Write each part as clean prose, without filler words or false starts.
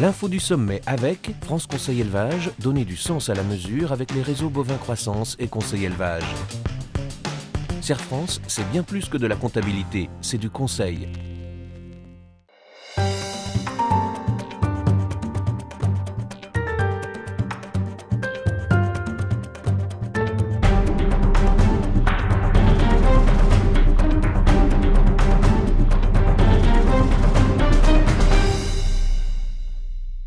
L'info du sommet avec France Conseil Élevage, donner du sens à la mesure avec les réseaux bovins croissance et Conseil Élevage. Serre France, c'est bien plus que de la comptabilité, c'est du conseil.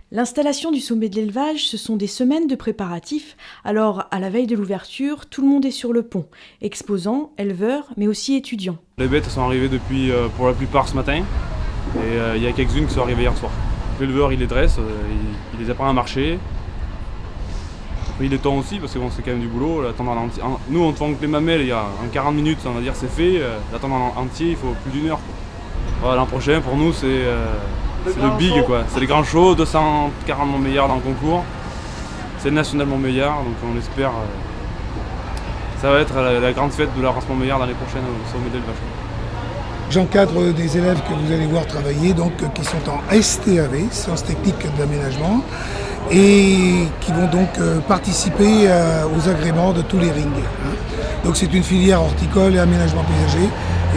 L'installation du sommet de l'élevage, ce sont des semaines de préparatifs. Alors, à la veille de l'ouverture, tout le monde est sur le pont, exposants, éleveurs, mais aussi étudiants. Les bêtes sont arrivées depuis, pour la plupart, ce matin, et il y a quelques-unes qui sont arrivées hier soir. L'éleveur, il les dresse, il les apprend à marcher. Après, il les tond aussi, parce que bon, c'est quand même du boulot. Nous, on tond que les mamelles, en 40 minutes, on va dire, c'est fait. L'attendre en entier, il faut plus d'1 heure. Voilà, l'an prochain, pour nous, c'est le big, quoi. C'est les grands shows, 240 Montbéliard dans le concours. C'est le national Montbéliard, donc on espère. Ça va être la grande fête de la race Montbéliard l'année prochaine au sommet de l'élevage. J'encadre des élèves que vous allez voir travailler, donc qui sont en STAV, sciences techniques de l'aménagement, et qui vont donc participer aux agréments de tous les rings. Donc c'est une filière horticole et aménagement paysager.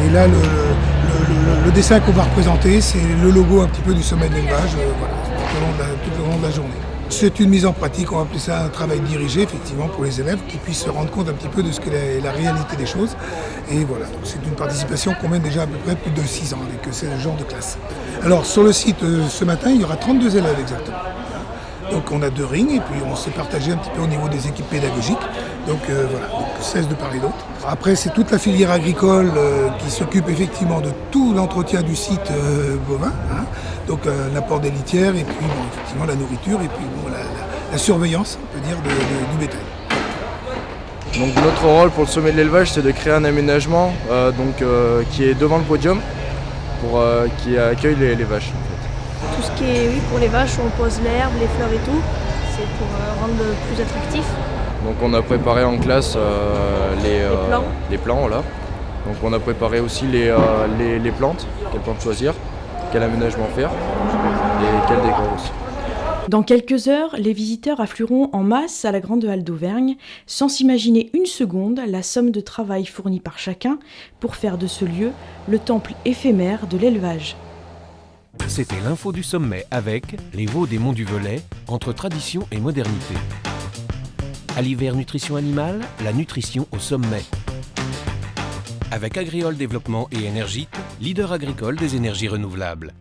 Et là, le dessin qu'on va représenter, c'est le logo un petit peu du sommet de l'élevage, voilà, tout au long de la journée. C'est une mise en pratique, on va appeler ça un travail dirigé, effectivement, pour les élèves qui puissent se rendre compte un petit peu de ce qu'est la réalité des choses. Et voilà, donc c'est une participation qu'on mène déjà à peu près plus de 6 ans avec ce genre de classe. Alors, sur le site, ce matin, il y aura 32 élèves exactement. Donc on a 2 rings et puis on s'est partagé un petit peu au niveau des équipes pédagogiques. Donc voilà, donc 16 de part et d'autre. Après c'est toute la filière agricole qui s'occupe effectivement de tout l'entretien du site bovin. Donc l'apport des litières et puis bon, effectivement la nourriture et puis bon, la surveillance, on peut dire, du bétail. Donc notre rôle pour le sommet de l'élevage, c'est de créer un aménagement qui est devant le podium qui accueille les vaches. Tout ce qui est pour les vaches, on pose l'herbe, les fleurs et tout, c'est pour rendre plus attractif. Donc on a préparé en classe les plants, voilà. Donc on a préparé aussi les plantes, quelles plantes choisir, quel aménagement faire et quel décor aussi. Dans quelques heures, les visiteurs afflueront en masse à la Grande Halle d'Auvergne, sans s'imaginer une seconde la somme de travail fournie par chacun pour faire de ce lieu le temple éphémère de l'élevage. C'était l'info du sommet avec les veaux des Monts du Velay, entre tradition et modernité. À l'hiver nutrition animale, la nutrition au sommet. Avec Agriole Développement et Énergite, leader agricole des énergies renouvelables.